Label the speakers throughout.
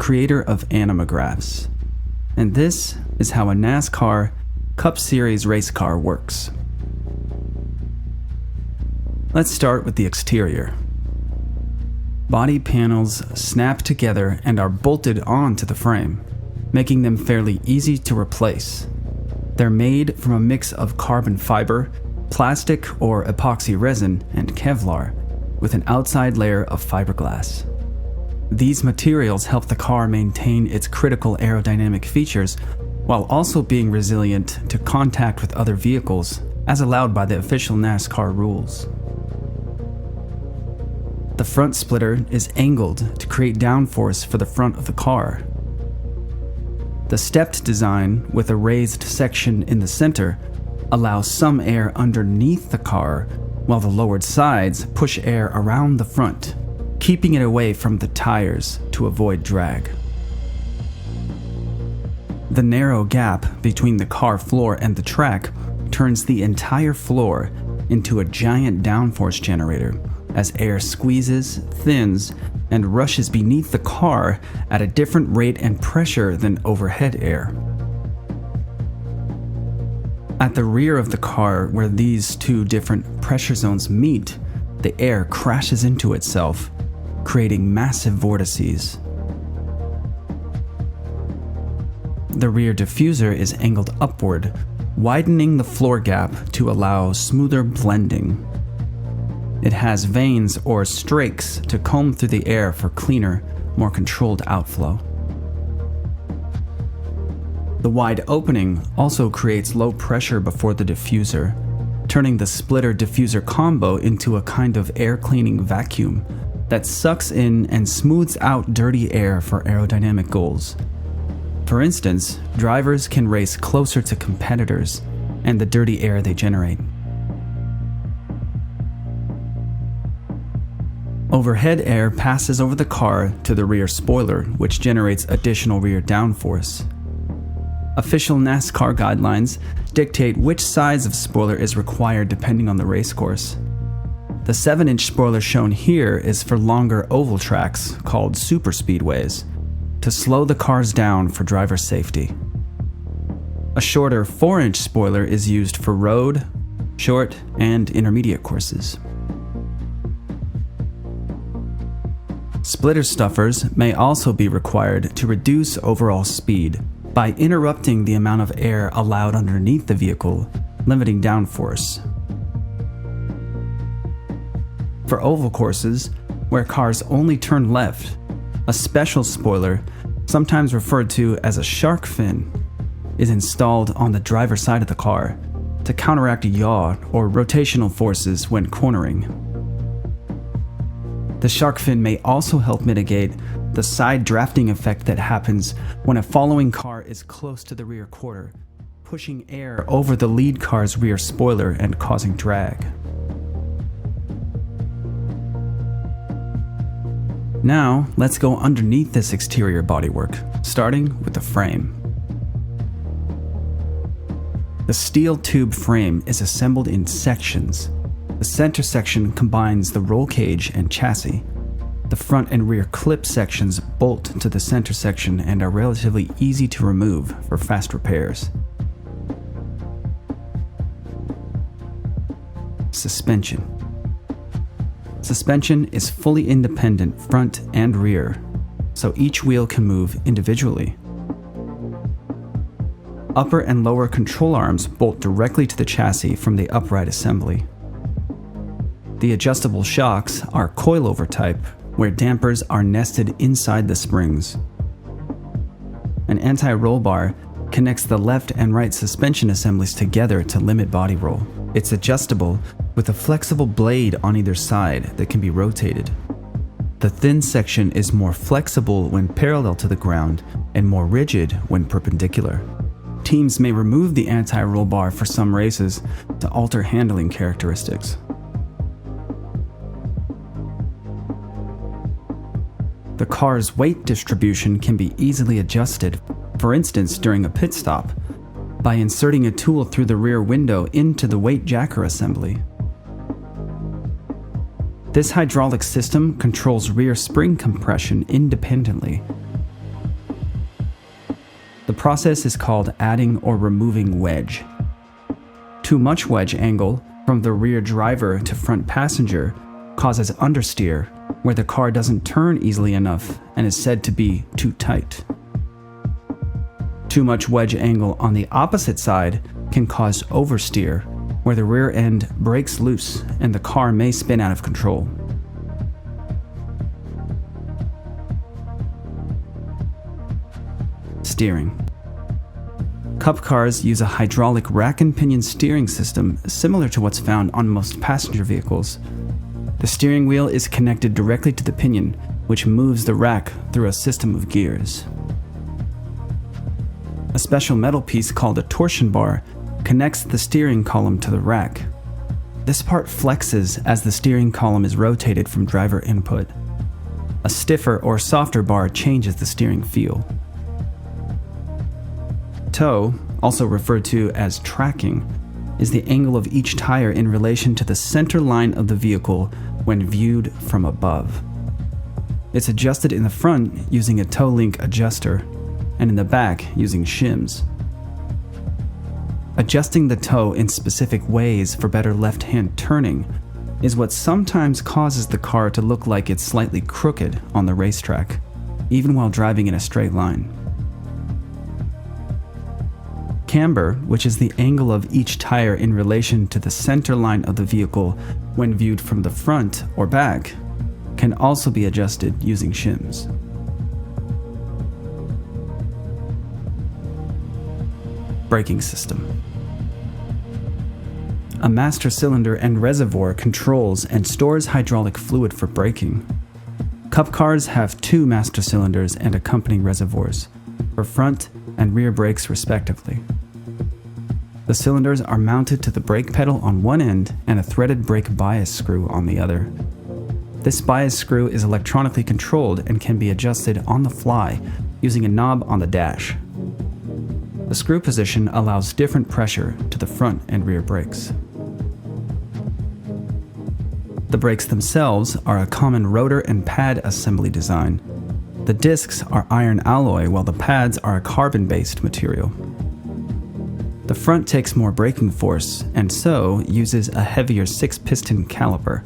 Speaker 1: creator of animagraphs. And this is how a NASCAR Cup Series race car works. Let's start with the exterior. Body panels snap together and are bolted onto the frame, making them fairly easy to replace. They're made from a mix of carbon fiber, plastic or epoxy resin, and Kevlar, with an outside layer of fiberglass. These materials help the car maintain its critical aerodynamic features while also being resilient to contact with other vehicles, as allowed by the official NASCAR rules. The front splitter is angled to create downforce for the front of the car. The stepped design, with a raised section in the center, allows some air underneath the car, while the lowered sides push air around the front, keeping it away from the tires to avoid drag. The narrow gap between the car floor and the track turns the entire floor into a giant downforce generator as air squeezes, thins, and rushes beneath the car at a different rate and pressure than overhead air. At the rear of the car, where these two different pressure zones meet, the air crashes into itself, creating massive vortices. The rear diffuser is angled upward, widening the floor gap to allow smoother blending. It has vanes or strakes to comb through the air for cleaner, more controlled outflow. The wide opening also creates low pressure before the diffuser, turning the splitter-diffuser combo into a kind of air cleaning vacuum that sucks in and smooths out dirty air for aerodynamic goals. For instance, drivers can race closer to competitors and the dirty air they generate. Overhead air passes over the car to the rear spoiler, which generates additional rear downforce. Official NASCAR guidelines dictate which size of spoiler is required depending on the race course. The 7-inch spoiler shown here is for longer oval tracks, called superspeedways, to slow the cars down for driver safety. A shorter 4-inch spoiler is used for road, short, and intermediate courses. Splitter stuffers may also be required to reduce overall speed by interrupting the amount of air allowed underneath the vehicle, limiting downforce. For oval courses, where cars only turn left, a special spoiler, sometimes referred to as a shark fin, is installed on the driver's side of the car to counteract yaw or rotational forces when cornering. The shark fin may also help mitigate the side drafting effect that happens when a following car is close to the rear quarter, pushing air over the lead car's rear spoiler and causing drag. Now, let's go underneath this exterior bodywork, starting with the frame. The steel tube frame is assembled in sections. The center section combines the roll cage and chassis. The front and rear clip sections bolt to the center section and are relatively easy to remove for fast repairs. Suspension. Suspension is fully independent front and rear, so each wheel can move individually. Upper and lower control arms bolt directly to the chassis from the upright assembly. The adjustable shocks are coilover type, where dampers are nested inside the springs. An anti-roll bar connects the left and right suspension assemblies together to limit body roll. It's adjustable with a flexible blade on either side that can be rotated. The thin section is more flexible when parallel to the ground and more rigid when perpendicular. Teams may remove the anti-roll bar for some races to alter handling characteristics. The car's weight distribution can be easily adjusted, for instance during a pit stop, by inserting a tool through the rear window into the weight jacker assembly. This hydraulic system controls rear spring compression independently. The process is called adding or removing wedge. Too much wedge angle from the rear driver to front passenger causes understeer, where the car doesn't turn easily enough and is said to be too tight. Too much wedge angle on the opposite side can cause oversteer, where the rear end breaks loose and the car may spin out of control. Steering. Cup cars use a hydraulic rack and pinion steering system similar to what's found on most passenger vehicles. The steering wheel is connected directly to the pinion, which moves the rack through a system of gears. A special metal piece called a torsion bar connects the steering column to the rack. This part flexes as the steering column is rotated from driver input. A stiffer or softer bar changes the steering feel. Toe, also referred to as tracking, is the angle of each tire in relation to the center line of the vehicle when viewed from above. It's adjusted in the front using a toe link adjuster, and in the back using shims. Adjusting the toe in specific ways for better left-hand turning is what sometimes causes the car to look like it's slightly crooked on the racetrack, even while driving in a straight line. Camber, which is the angle of each tire in relation to the center line of the vehicle when viewed from the front or back, can also be adjusted using shims. Braking system. A master cylinder and reservoir controls and stores hydraulic fluid for braking. Cup cars have 2 master cylinders and accompanying reservoirs, for front and rear brakes respectively. The cylinders are mounted to the brake pedal on one end and a threaded brake bias screw on the other. This bias screw is electronically controlled and can be adjusted on the fly using a knob on the dash. The screw position allows different pressure to the front and rear brakes. The brakes themselves are a common rotor and pad assembly design. The discs are iron alloy while the pads are a carbon-based material. The front takes more braking force and so uses a heavier 6-piston caliper.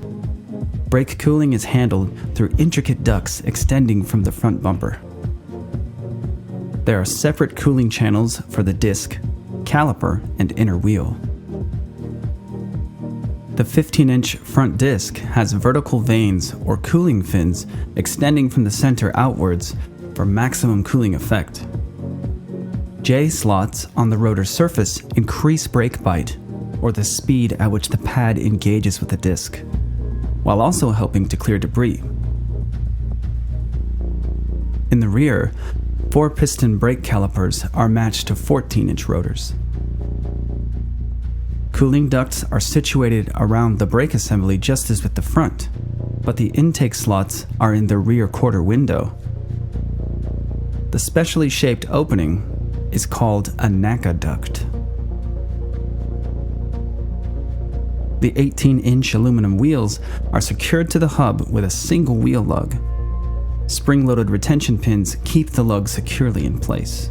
Speaker 1: Brake cooling is handled through intricate ducts extending from the front bumper. There are separate cooling channels for the disc, caliper, and inner wheel. The 15-inch front disc has vertical vanes or cooling fins extending from the center outwards for maximum cooling effect. J-slots on the rotor surface increase brake bite, or the speed at which the pad engages with the disc, while also helping to clear debris. In the rear, 4-piston brake calipers are matched to 14-inch rotors. Cooling ducts are situated around the brake assembly just as with the front, but the intake slots are in the rear quarter window. The specially shaped opening is called a NACA duct. The 18-inch aluminum wheels are secured to the hub with a single wheel lug. Spring-loaded retention pins keep the lug securely in place.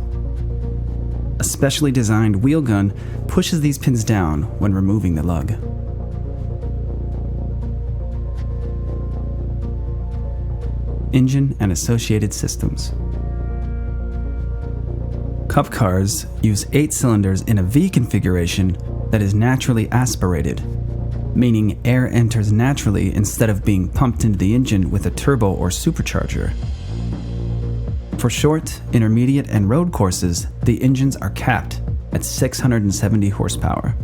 Speaker 1: A specially designed wheel gun pushes these pins down when removing the lug. Engine and associated systems. Cup cars use 8 cylinders in a V configuration that is naturally aspirated, meaning air enters naturally instead of being pumped into the engine with a turbo or supercharger. For short, intermediate, and road courses, the engines are capped at 670 horsepower.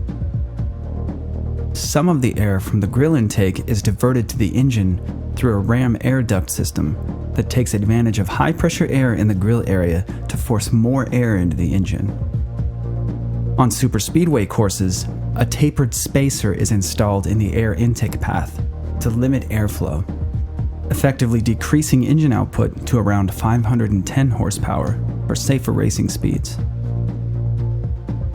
Speaker 1: Some of the air from the grill intake is diverted to the engine through a ram air duct system that takes advantage of high-pressure air in the grill area to force more air into the engine. On superspeedway courses, a tapered spacer is installed in the air intake path to limit airflow, effectively decreasing engine output to around 510 horsepower for safer racing speeds.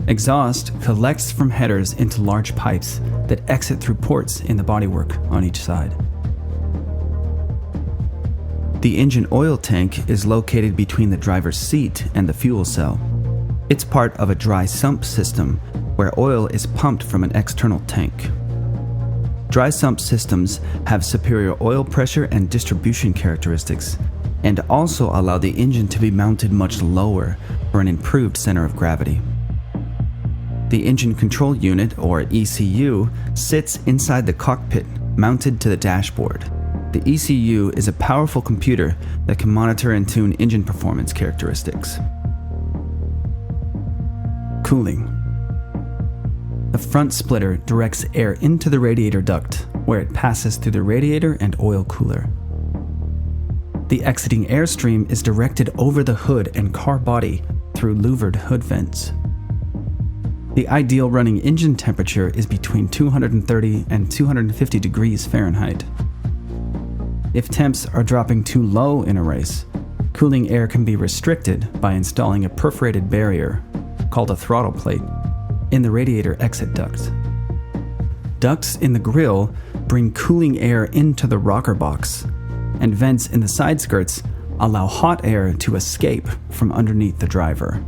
Speaker 1: Exhaust collects from headers into large pipes that exit through ports in the bodywork on each side. The engine oil tank is located between the driver's seat and the fuel cell. It's part of a dry sump system where oil is pumped from an external tank. Dry sump systems have superior oil pressure and distribution characteristics, and also allow the engine to be mounted much lower for an improved center of gravity. The Engine Control Unit, or ECU, sits inside the cockpit, mounted to the dashboard. The ECU is a powerful computer that can monitor and tune engine performance characteristics. Cooling. The front splitter directs air into the radiator duct, where it passes through the radiator and oil cooler. The exiting airstream is directed over the hood and car body through louvered hood vents. The ideal running engine temperature is between 230 and 250 degrees Fahrenheit. If temps are dropping too low in a race, cooling air can be restricted by installing a perforated barrier, called a throttle plate, in the radiator exit duct. Ducts in the grille bring cooling air into the rocker box, and vents in the side skirts allow hot air to escape from underneath the driver.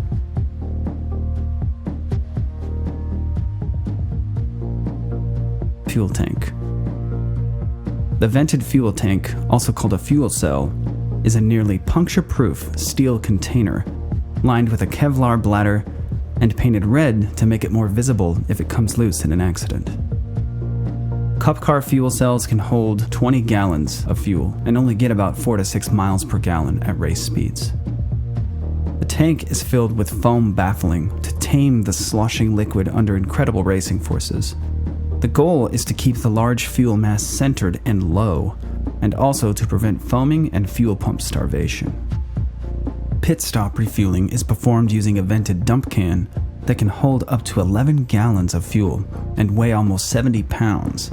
Speaker 1: Fuel tank. The vented fuel tank, also called a fuel cell, is a nearly puncture-proof steel container lined with a Kevlar bladder and painted red to make it more visible if it comes loose in an accident. Cup car fuel cells can hold 20 gallons of fuel and only get about 4 to 6 miles per gallon at race speeds. The tank is filled with foam baffling to tame the sloshing liquid under incredible racing forces. The goal is to keep the large fuel mass centered and low, and also to prevent foaming and fuel pump starvation. Pit stop refueling is performed using a vented dump can that can hold up to 11 gallons of fuel and weigh almost 70 pounds.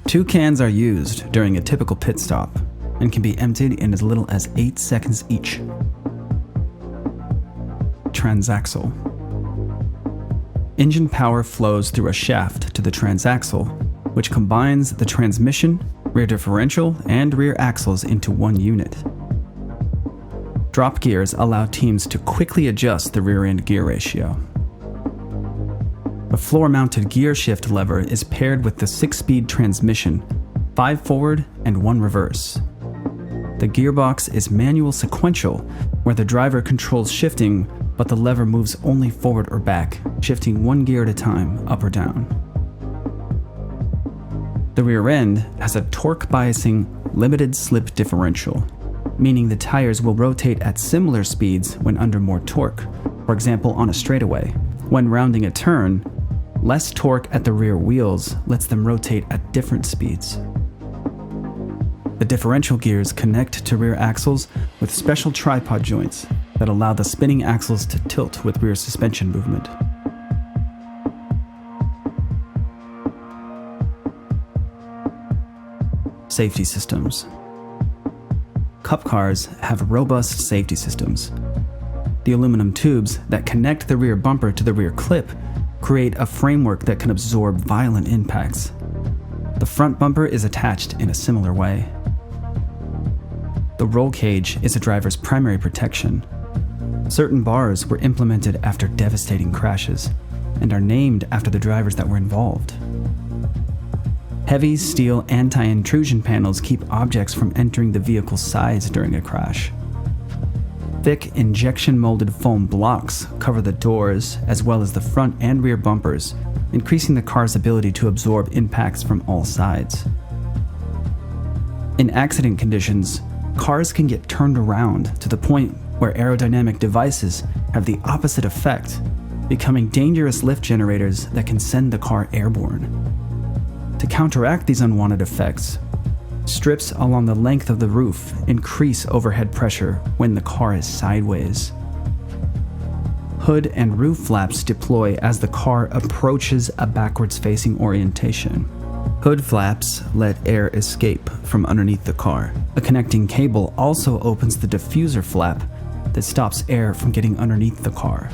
Speaker 1: 2 cans are used during a typical pit stop and can be emptied in as little as 8 seconds each. Transaxle. Engine power flows through a shaft to the transaxle, which combines the transmission, rear differential, and rear axles into one unit. Drop gears allow teams to quickly adjust the rear-end gear ratio. A floor-mounted gear shift lever is paired with the 6-speed transmission, 5 forward and 1 reverse. The gearbox is manual sequential, where the driver controls shifting, but the lever moves only forward or back, shifting 1 gear at a time, up or down. The rear end has a torque biasing limited slip differential, meaning the tires will rotate at similar speeds when under more torque, for example on a straightaway. When rounding a turn, less torque at the rear wheels lets them rotate at different speeds. The differential gears connect to rear axles with special tripod joints that allow the spinning axles to tilt with rear suspension movement. Safety systems. Cup cars have robust safety systems. The aluminum tubes that connect the rear bumper to the rear clip create a framework that can absorb violent impacts. The front bumper is attached in a similar way. The roll cage is a driver's primary protection. Certain bars were implemented after devastating crashes and are named after the drivers that were involved. Heavy steel anti-intrusion panels keep objects from entering the vehicle's sides during a crash. Thick injection-molded foam blocks cover the doors as well as the front and rear bumpers, increasing the car's ability to absorb impacts from all sides. In accident conditions, cars can get turned around to the point where aerodynamic devices have the opposite effect, becoming dangerous lift generators that can send the car airborne. To counteract these unwanted effects, strips along the length of the roof increase overhead pressure when the car is sideways. Hood and roof flaps deploy as the car approaches a backwards-facing orientation. Hood flaps let air escape from underneath the car. A connecting cable also opens the diffuser flap that stops air from getting underneath the car.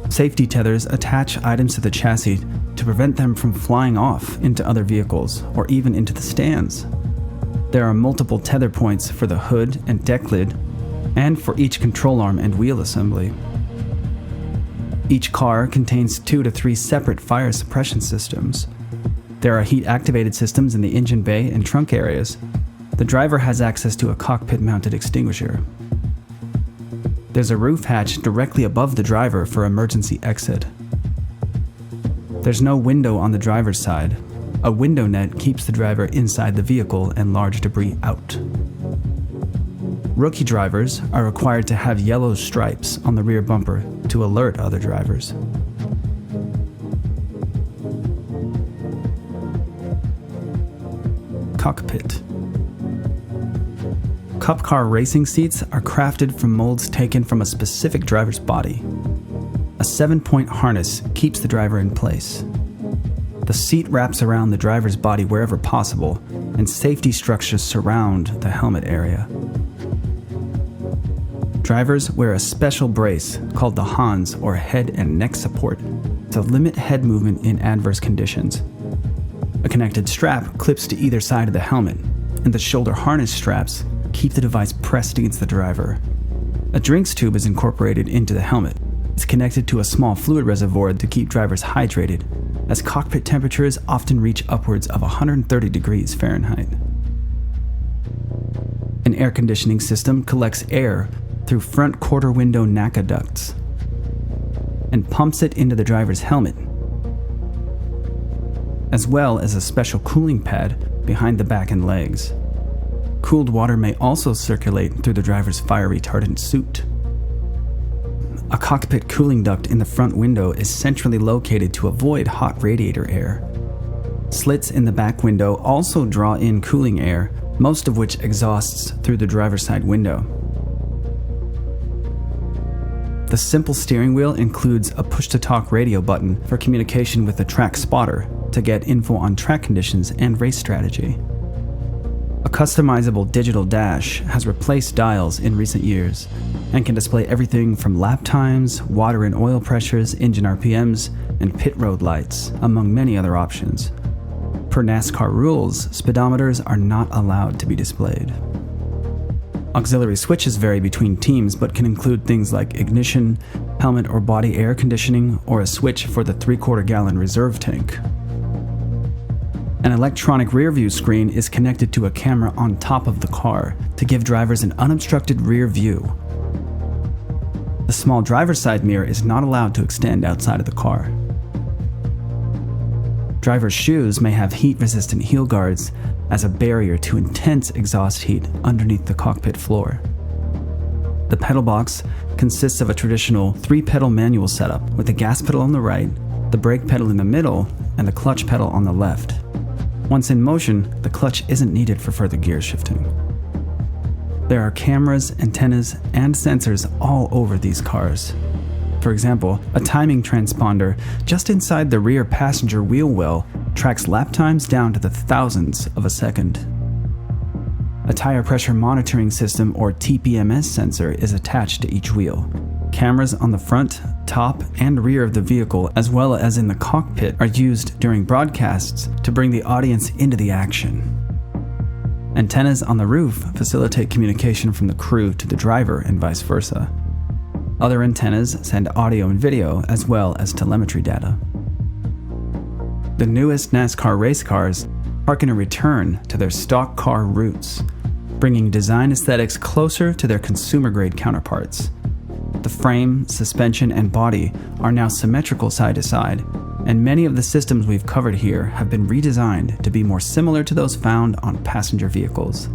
Speaker 1: Safety tethers attach items to the chassis to prevent them from flying off into other vehicles or even into the stands. There are multiple tether points for the hood and deck lid, and for each control arm and wheel assembly. Each car contains 2 to 3 separate fire suppression systems. There are heat-activated systems in the engine bay and trunk areas. The driver has access to a cockpit-mounted extinguisher. There's a roof hatch directly above the driver for emergency exit. There's no window on the driver's side. A window net keeps the driver inside the vehicle and large debris out. Rookie drivers are required to have yellow stripes on the rear bumper to alert other drivers. Cockpit. Cup car racing seats are crafted from molds taken from a specific driver's body. A 7-point harness keeps the driver in place. The seat wraps around the driver's body wherever possible, and safety structures surround the helmet area. Drivers wear a special brace called the Hans, or head and neck support, to limit head movement in adverse conditions. A connected strap clips to either side of the helmet, and the shoulder harness straps keep the device pressed against the driver. A drinks tube is incorporated into the helmet. It's connected to a small fluid reservoir to keep drivers hydrated, as cockpit temperatures often reach upwards of 130 degrees Fahrenheit. An air conditioning system collects air through front quarter window NACA ducts and pumps it into the driver's helmet, as well as a special cooling pad behind the back and legs. Cooled water may also circulate through the driver's fire retardant suit. A cockpit cooling duct in the front window is centrally located to avoid hot radiator air. Slits in the back window also draw in cooling air, most of which exhausts through the driver's side window. The simple steering wheel includes a push-to-talk radio button for communication with the track spotter to get info on track conditions and race strategy. A customizable digital dash has replaced dials in recent years and can display everything from lap times, water and oil pressures, engine RPMs, and pit road lights, among many other options. Per NASCAR rules, speedometers are not allowed to be displayed. Auxiliary switches vary between teams but can include things like ignition, helmet or body air conditioning, or a switch for the 3/4 gallon reserve tank. An electronic rear-view screen is connected to a camera on top of the car to give drivers an unobstructed rear view. The small driver's side mirror is not allowed to extend outside of the car. Drivers' shoes may have heat-resistant heel guards as a barrier to intense exhaust heat underneath the cockpit floor. The pedal box consists of a traditional 3-pedal manual setup with the gas pedal on the right, the brake pedal in the middle, and the clutch pedal on the left. Once in motion, the clutch isn't needed for further gear shifting. There are cameras, antennas, and sensors all over these cars. For example, a timing transponder just inside the rear passenger wheel well tracks lap times down to the thousandths of a second. A tire pressure monitoring system, or TPMS sensor, is attached to each wheel. Cameras on the front, top, and rear of the vehicle, as well as in the cockpit, are used during broadcasts to bring the audience into the action. Antennas on the roof facilitate communication from the crew to the driver and vice versa. Other antennas send audio and video, as well as telemetry data. The newest NASCAR race cars harken a return to their stock car roots, bringing design aesthetics closer to their consumer-grade counterparts. The frame, suspension, and body are now symmetrical side to side, and many of the systems we've covered here have been redesigned to be more similar to those found on passenger vehicles.